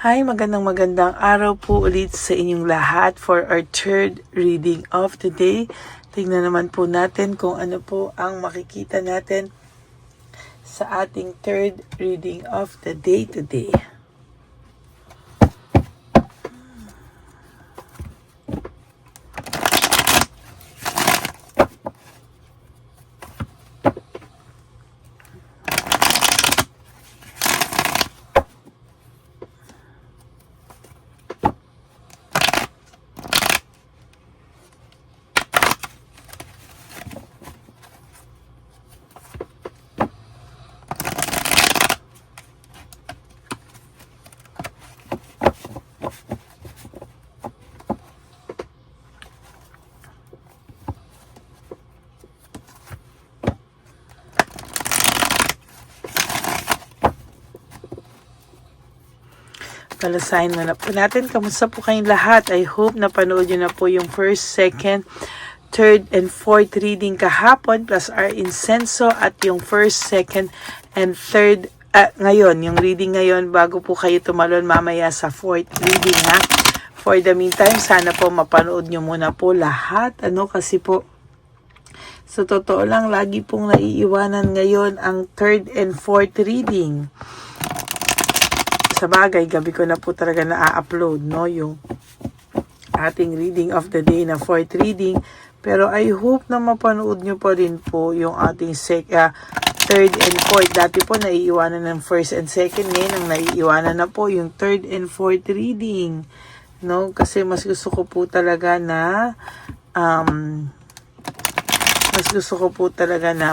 Hi, magandang araw po ulit sa inyong lahat for our third reading of the day. Tingnan naman po natin kung ano po ang makikita natin sa ating third reading of the day today. Palasahin muna po natin. Kamusta po kayong lahat? I hope na panood nyo na po yung first, second, third, and fourth reading kahapon plus our incenso at yung first, second, and third ngayon. Yung reading ngayon bago po kayo tumalon mamaya sa fourth reading ha. For the meantime, sana po mapanood nyo muna po lahat. Kasi po sa totoo lang, lagi pong naiiwanan ngayon ang third and fourth reading. Sa bagay, gabi ko na po talaga na-upload, yung ating reading of the day na fourth reading. Pero I hope na mapanood nyo pa rin po yung ating third and fourth. Dati po naiiwanan ng first and second. Ngayon, ang naiiwanan na po yung third and fourth reading. Kasi mas gusto ko po talaga na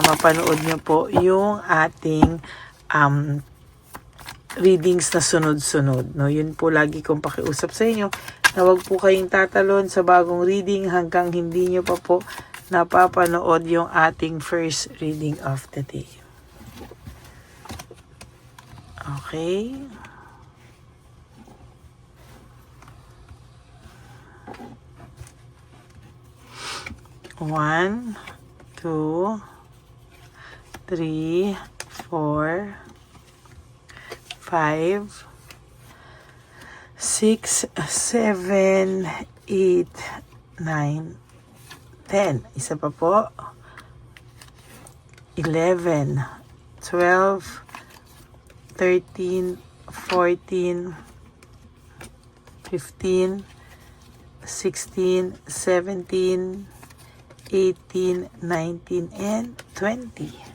mapanood nyo po yung ating readings na sunod-sunod. Yun po lagi kong pakiusap sa inyo na wag po kayong tatalon sa bagong reading hanggang hindi nyo pa po napapanood yung ating first reading of the day. Okay? One, two, three, 4, 5, 6, 7, 8, 9, 10. Isa pa po. 11, 12, 13, 14, 15, 16, 17, 18, 19, and 20.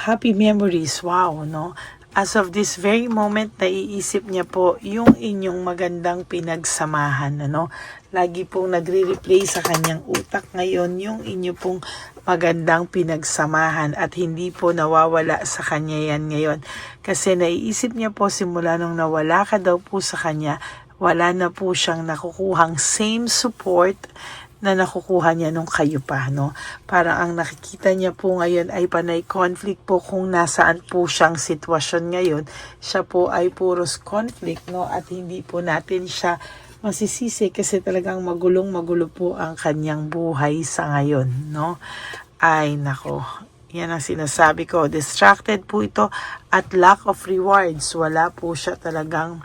Happy memories, wow, As of this very moment, naiisip niya po yung inyong magandang pinagsamahan, Lagi pong nagre-replay sa kanyang utak ngayon yung inyo pong magandang pinagsamahan at hindi po nawawala sa kanya yan ngayon. Kasi naiisip niya po simula nung nawala ka daw po sa kanya, wala na po siyang nakukuhang same support na nakukuha niya nung kayo pa, Parang ang nakikita niya po ngayon ay panay conflict po kung nasaan po siyang sitwasyon ngayon. Siya po ay puros conflict, At hindi po natin siya masisisi kasi talagang magulo po ang kanyang buhay sa ngayon, Ay, nako. Yan ang sinasabi ko. Distracted po ito at lack of rewards. Wala po siya talagang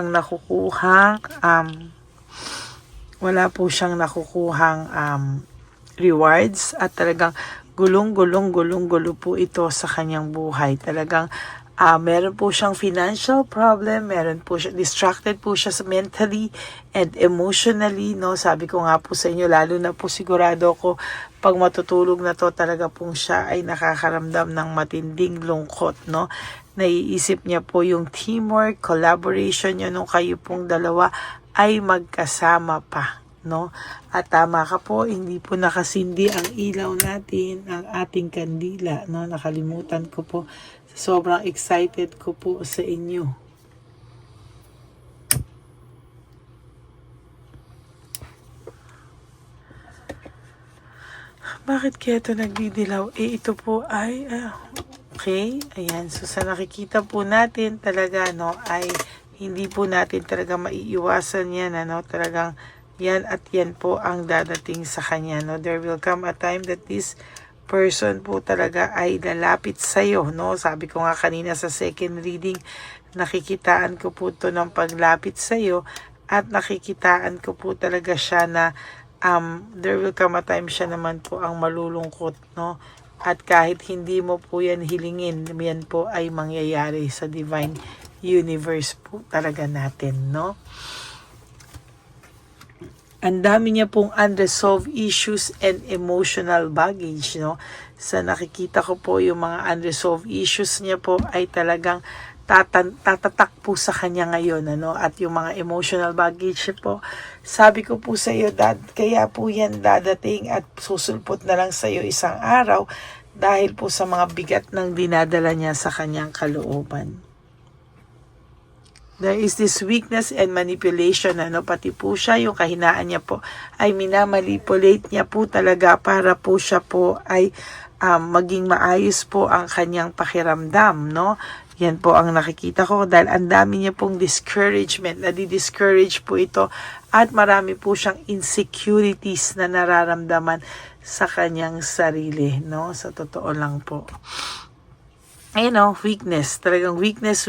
nakukuhang rewards at talagang gulong-gulo po ito sa kanyang buhay. Talagang meron po siyang financial problem, distracted po siya mentally and emotionally, Sabi ko nga po sa inyo, lalo na po sigurado ko pag matutulog na to, talaga pong siya ay nakakaramdam ng matinding lungkot, Naiisip niya po yung teamwork, collaboration niyo nung kayo pong dalawa ay magkasama pa, At tama ka po, hindi po nakasindi ang ilaw natin, ang ating kandila, Nakalimutan ko po Sobrang excited ko po sa inyo. Bakit kaya ito nagdidilaw? Ito po ay, okay, ayan. So, sa nakikita po natin talaga, no, ay hindi po natin talaga maiiwasan yan, ano, talagang yan at yan po ang dadating sa kanya, no. There will come a time that this person po talaga ay lalapit sa'yo, no. Sabi ko nga kanina sa second reading, nakikitaan ko po to ng paglapit sa'yo at nakikitaan ko po talaga siya na there will come a time siya naman po ang malulungkot, no? At kahit hindi mo po yan hilingin, yan po ay mangyayari sa divine universe po talaga natin, no? Ang dami niya pong unresolved issues and emotional baggage, no? Sa nakikita ko po yung mga unresolved issues niya po ay talagang tatatak po sa kanya ngayon, ano, at yung mga emotional baggage po, sabi ko po sa iyo, kaya po yan dadating at susulpot na lang sa iyo isang araw dahil po sa mga bigat ng dinadala niya sa kanyang kalooban. There is this weakness and manipulation, ano, pati po siya, yung kahinaan niya po ay minamanipulate niya po talaga para po siya po ay maging maayos po ang kanyang pakiramdam, no? Yan po ang nakikita ko dahil ang dami niya pong discouragement, nadi-discourage po ito at marami po siyang insecurities na nararamdaman sa kanyang sarili, no? Sa totoo lang po. Ayun, no, weakness, talagang weakness,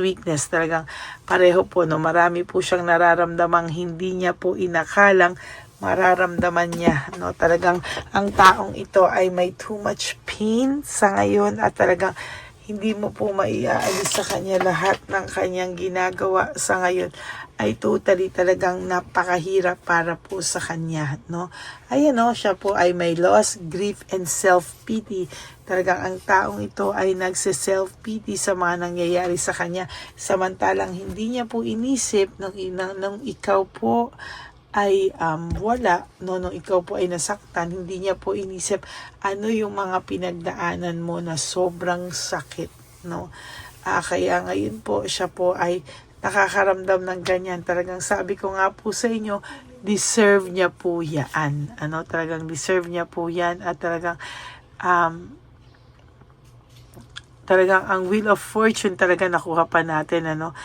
talagang pareho po, no? Marami po siyang nararamdamang hindi niya po inakalang mararamdaman niya, no? Talagang ang taong ito ay may too much pain sa ngayon at talagang hindi mo po maiaalis sa kanya lahat ng kanyang ginagawa sa ngayon ay totally talagang napakahirap para po sa kanya, no? Ayan, no, siya po ay may loss, grief, and self-pity. Talagang ang taong ito ay nagse-self-pity sa mga nangyayari sa kanya. Samantalang hindi niya po inisip nung ikaw po ay wala, no, nung ikaw po ay nasaktan, hindi niya po inisip ano yung mga pinagdaanan mo na sobrang sakit, no. Kaya ngayon po siya po ay nakakaramdam ng ganyan. Talagang sabi ko nga po sa inyo, deserve niya po yan, ano, talagang deserve niya po yan at talagang talagang ang wheel of fortune talaga nakuha pa natin, ano.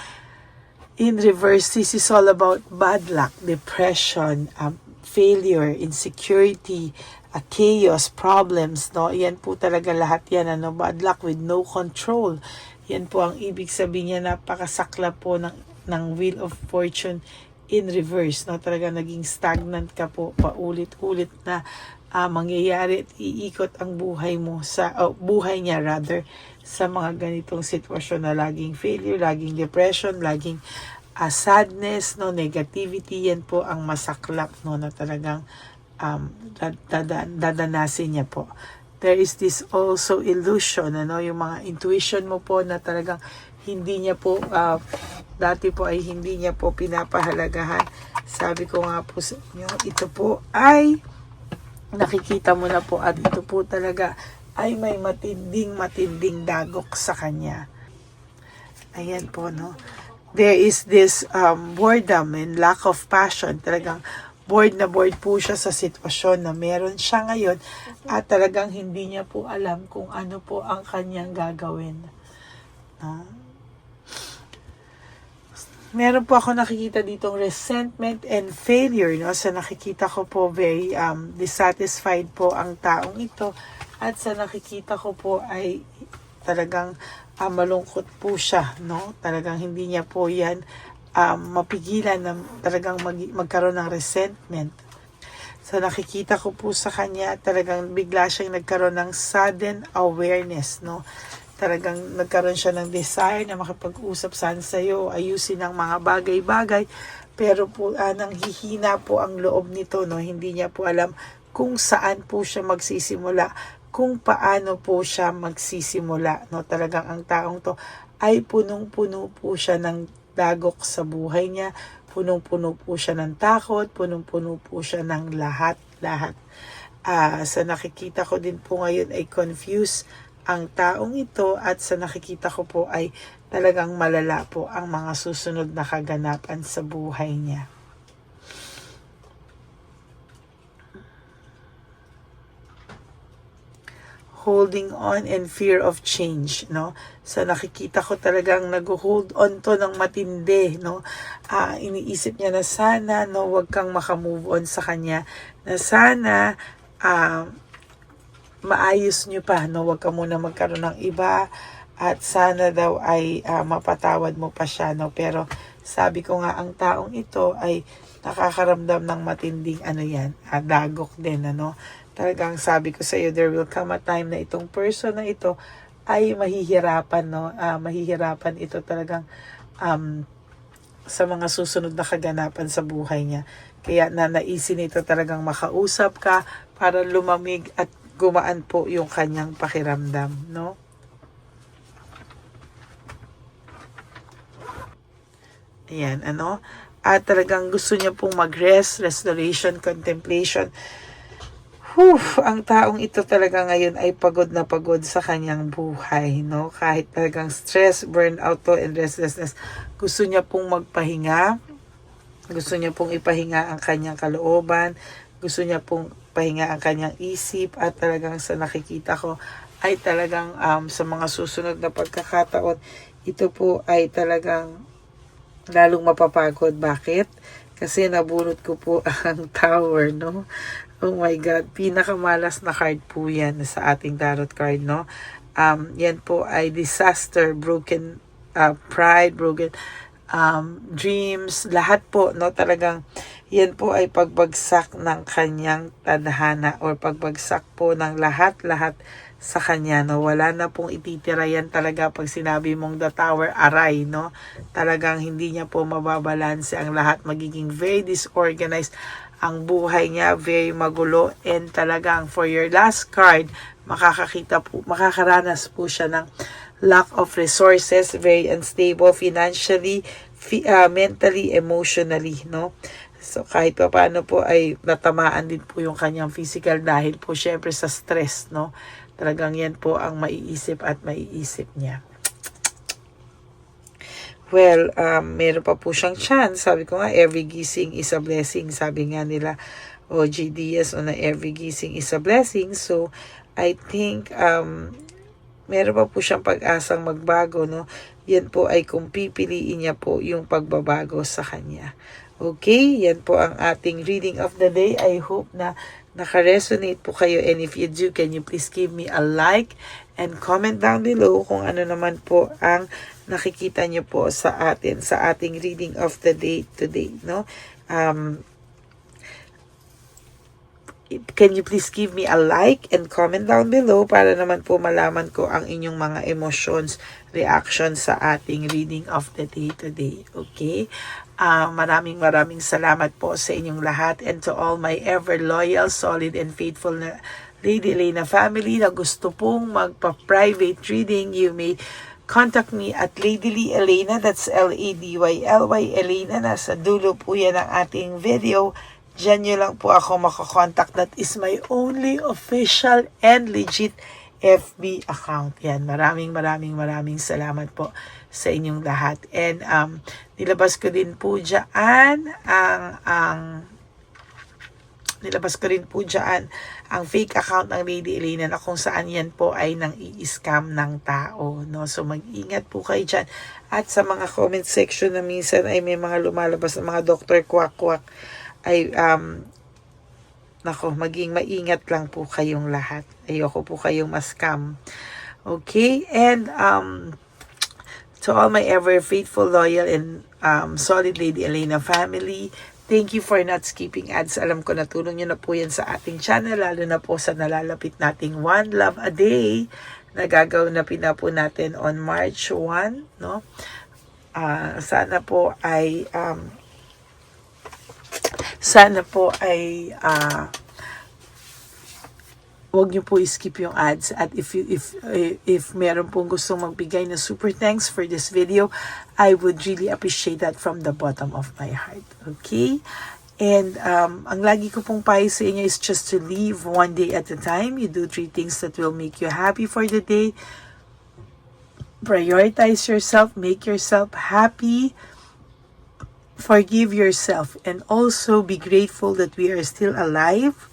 In reverse, this is all about bad luck, depression, failure, insecurity, chaos, problems, no? Yan po talaga lahat yan, ano? Bad luck with no control. Yan po ang ibig sabihin niya, napakasakla po ng wheel of fortune in reverse, no? Talaga naging stagnant ka po, paulit-ulit na mangyayari at iikot ang buhay mo buhay niya rather sa mga ganitong sitwasyon na laging failure, laging depression, laging sadness, no, negativity. Yan po ang masaklap, no, na talagang dadanasin niya po. There is this also illusion, ano, yung mga intuition mo po na talagang hindi niya po dati po ay hindi niya po pinapahalagahan. Sabi ko nga po sa inyo, ito po ay nakikita mo na po at ito po talaga ay may matinding dagok sa kanya. Ayan po, no. There is this boredom and lack of passion. Talagang bored po siya sa sitwasyon na meron siya ngayon at talagang hindi niya po alam kung ano po ang kanyang gagawin. No? Meron po ako nakikita ditong resentment and failure, no? Sa nakikita ko po very dissatisfied po ang taong ito at sa nakikita ko po ay talagang malungkot po siya, no? Talagang hindi niya po yan mapigilan na talagang magkaroon ng resentment. So nakikita ko po sa kanya, talagang bigla siyang nagkaroon ng sudden awareness, no? Talagang nagkaroon siya ng desire na makipag-usap sana sa iyo, ayusin ang mga bagay-bagay, pero po nanghihina po ang loob nito, no? Hindi niya po alam kung saan po siya magsisimula, kung paano po siya magsisimula, no? Talagang ang taong to ay punong-puno po siya ng dagok sa buhay niya, punong-puno po siya ng takot, punong-puno po siya ng lahat. Sa nakikita ko din po ngayon ay confused ang taong ito at sa nakikita ko po ay talagang malala po ang mga susunod na kaganapan sa buhay niya. Holding on and fear of change, no? So nakikita ko talagang nag-hold on to ng matindi, no? Iniisip niya na sana, no, wag kang makamove on sa kanya, na sana maayos niyo pa, no? Wag ka muna magkaroon ng iba at sana daw ay mapatawad mo pa siya, no? Pero sabi ko nga, ang taong ito ay nakakaramdam ng matinding dagok din, ano? Talagang sabi ko sa iyo, there will come a time na itong person na ito ay mahihirapan, no? Mahihirapan ito talagang sa mga susunod na kaganapan sa buhay niya. Kaya nanaisin ito talagang makausap ka para lumamig at gumaan po yung kanyang pakiramdam, no? Ayan, ano? At talagang gusto niya pong mag-rest, restoration, contemplation. Ang taong ito talaga ngayon ay pagod na pagod sa kanyang buhay, no? Kahit talagang stress, burnout to, and restlessness, gusto niya pong magpahinga. Gusto niya pong ipahinga ang kanyang kalooban. Gusto niya pong pahinga ang kanyang isip. At talagang sa nakikita ko ay talagang sa mga susunod na pagkakataon, ito po ay talagang lalong mapapagod. Bakit? Kasi nabunot ko po ang Tower, no? Oh my God, pinakamalas na card po yan sa ating tarot card, no? Yan po ay disaster, broken pride, broken dreams, lahat po, no? Talagang yan po ay pagbagsak ng kanyang tadhana or pagbagsak po ng lahat-lahat sa kanya, no? Wala na pong ititira yan talaga pag sinabi mong the Tower, aray, no? Talagang hindi niya po mababalanse ang lahat, magiging very disorganized ang buhay niya, very magulo, and talagang for your last card, makakaranas po siya ng lack of resources, very unstable financially, mentally, emotionally, no? So kahit pa paano po ay natamaan din po yung kanyang physical dahil po syempre sa stress, no? Talagang yan po ang maiisip at maiisip niya. Well, meron pa po siyang chance. Sabi ko nga, every gising is a blessing. Sabi nga nila, OG Diaz, na every gising is a blessing. So, I think, meron pa po siyang pag-asang magbago, no? Yan po ay kung pipiliin niya po yung pagbabago sa kanya. Okay, yan po ang ating reading of the day. I hope na naka-resonate po kayo, and if you do, can you please give me a like and comment down below kung ano naman po ang nakikita nyo po sa ating reading of the day today, no? Can you please give me a like and comment down below para naman po malaman ko ang inyong mga emotions, reactions sa ating reading of the day today, okay? Maraming salamat po sa inyong lahat, and to all my ever loyal, solid, and faithful na Lady Elena family na gusto pong magpa-private reading, you may contact me at Lady Lee Elena, that's Ladyly Elena, nasa dulo po yan ang ating video. Diyan nyo lang po ako makakontakt. That is my only official and legit FB account. Yan, maraming salamat po sa inyong lahat. And nilabas ko din po dyan ang fake account ng Lady Elena na kung saan yan po ay nang i-scam ng tao, no? So mag-ingat po kayo dyan. At sa mga comment section na minsan ay may mga lumalabas na mga Dr. Kwak-Kwak, ay maging maingat lang po kayong lahat. Ayoko po kayong ma-scam. Okay? And to all my ever faithful, loyal, and solid Lady Elena family, thank you for not skipping ads. Alam ko natulong nyo na po yan sa ating channel, lalo na po sa nalalapit nating One Love a Day na gagawin na po natin on March 1, no? Sana po ay wag niyo po i-skip yung ads, at if meron pong gustong magbigay na super thanks for this video, I would really appreciate that from the bottom of my heart. Okay? And ang lagi ko pong payo sa inyo is just to live one day at a time. You do 3 things that will make you happy for the day. Prioritize yourself, make yourself happy, forgive yourself, and also be grateful that we are still alive,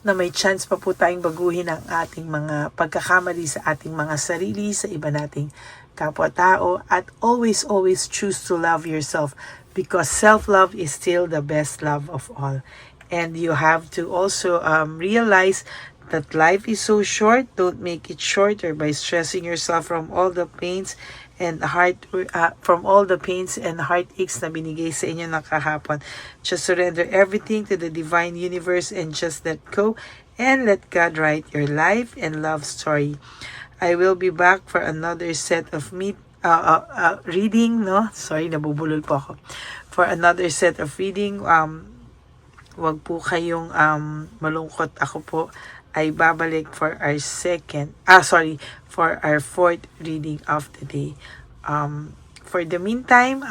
na may chance pa po tayong baguhin ang ating mga pagkakamali sa ating mga sarili, sa iba nating kapwa-tao, at always choose to love yourself, because self-love is still the best love of all. And you have to also realize that life is so short. Don't make it shorter by stressing yourself from all the pains and heartaches na binigay sa inyo ng kahapon. Just surrender everything to the divine universe and just let go and let God write your life and love story. I will be back for another set of reading, no? Sorry, nabubulol po ako. For another set of reading, wag po kayong malungkot. Ako po ay babalik for our fourth reading of the day. For the meantime,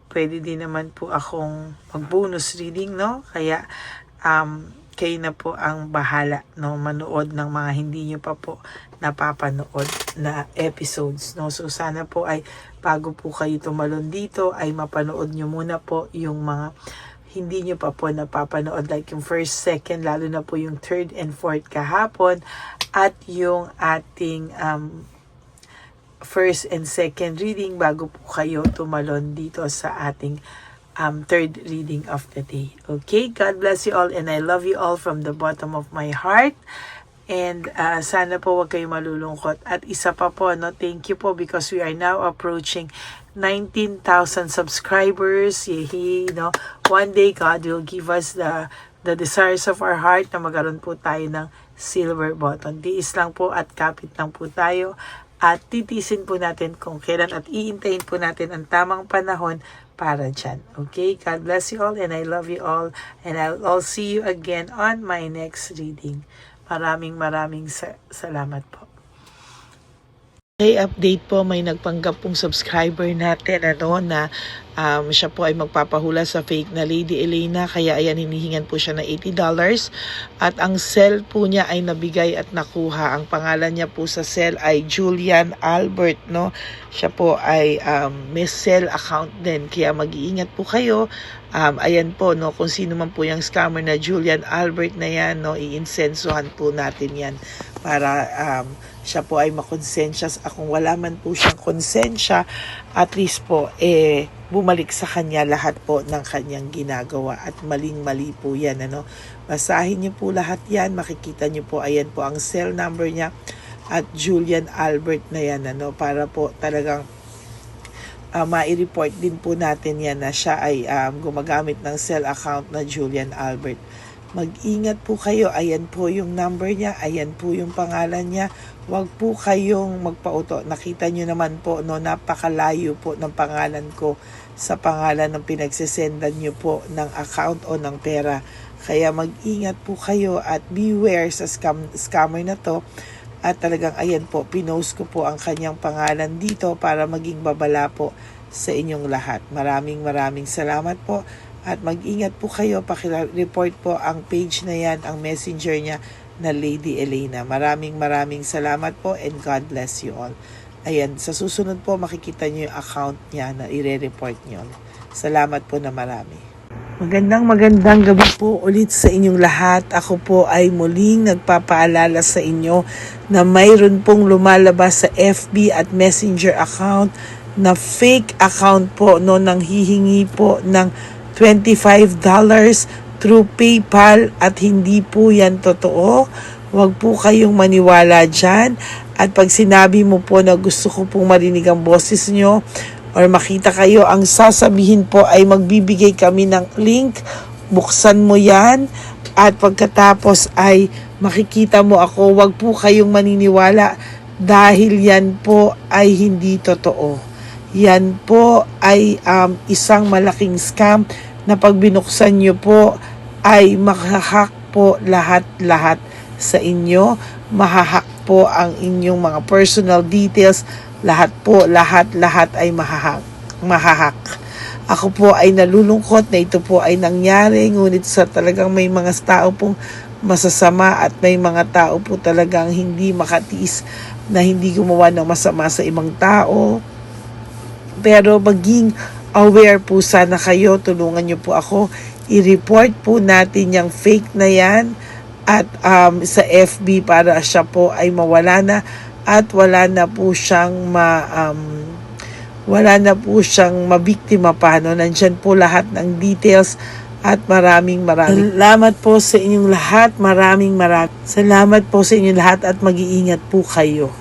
pwede din naman po akong mag-bonus reading, no? Kaya, kayo na po ang bahala, no? Manood ng mga hindi nyo pa po napapanood na episodes, no? So, sana po ay bago po kayo tumalon dito, ay mapanood nyo muna po yung mga hindi nyo pa po napapanood, like yung first, second, lalo na po yung third and fourth kahapon, at yung ating first and second reading bago po kayo tumalon dito sa ating third reading of the day. Okay, God bless you all, and I love you all from the bottom of my heart. And sana po wag kayo malulungkot. At isa pa po, no, thank you po, because we are now approaching 19,000 subscribers. Yay, no? One day, God will give us the desires of our heart na magkaroon po tayo ng silver button. Tiis lang po at kapit lang po tayo. At titisin po natin kung kailan, at iintayin po natin ang tamang panahon para dyan. Okay? God bless you all, and I love you all. And I'll see you again on my next reading. Maraming salamat po. Okay, update po, may nagpanggap pong subscriber natin na siya po ay magpapahula sa fake na Lady Elena, kaya ayan, hinihingan po siya na $80, at ang cell po niya ay nabigay at nakuha. Ang pangalan niya po sa cell ay Julian Albert, no? Siya po ay may cell account din, kaya mag-iingat po kayo. Ayan po, no, kung sino man po yung scammer na Julian Albert na yan, no, iinsensuhan po natin yan para siya po ay makonsensya. Kung wala man po siyang konsensya, at least po bumalik sa kanya lahat po ng kanyang ginagawa, at maling-mali po yan, ano. Basahin niyo po lahat yan, makikita niyo po, ayan po ang cell number niya, at Julian Albert na yan, ano, para po talagang mai-report din po natin yan na siya ay gumagamit ng cell account na Julian Albert. Mag-ingat po kayo. Ayan po yung number niya, ayan po yung pangalan niya. Huwag po kayong magpauto. Nakita nyo naman po, no, napakalayo po ng pangalan ko sa pangalan ng pinagsesendan nyo po ng account o ng pera. Kaya mag-ingat po kayo at beware sa scammer na to. At talagang ayan po, pinost ko po ang kanyang pangalan dito para maging babala po sa inyong lahat. Maraming salamat po. At mag-ingat po kayo, pakireport po ang page na yan, ang messenger niya na Lady Elena. Maraming salamat po, and God bless you all. Ayan, sa susunod po makikita niyo yung account niya na ire-report niyo. Salamat po na marami. Magandang gabi po ulit sa inyong lahat. Ako po ay muling nagpapaalala sa inyo na mayroon pong lumalabas sa FB at Messenger account na fake account po, no, nang hihingi po ng $25 through PayPal, at hindi po yan totoo. Huwag po kayong maniwala dyan. At pag sinabi mo po na gusto ko pong marinig ang boses nyo or makita kayo, ang sasabihin po ay magbibigay kami ng link, buksan mo yan, at pagkatapos ay makikita mo ako. Huwag po kayong maniniwala dahil yan po ay hindi totoo. Yan po ay isang malaking scam na pag binuksan nyo po ay mahahack po lahat sa inyo. Mahahack po ang inyong mga personal details. Lahat ay mahahack. Ako po ay nalulungkot na ito po ay nangyari, ngunit sa talagang may mga tao pong masasama at may mga tao po talagang hindi makatiis na hindi gumawa ng masama sa ibang tao. Pero maging aware po sana kayo, tulungan niyo po ako, i-report po natin yung fake na yan at sa FB para siya po ay mawala na at wala na po siyang mabiktima pa. No? Nandyan po lahat ng details at maraming salamat po sa inyong lahat. Maraming salamat po sa inyong lahat at mag-iingat po kayo.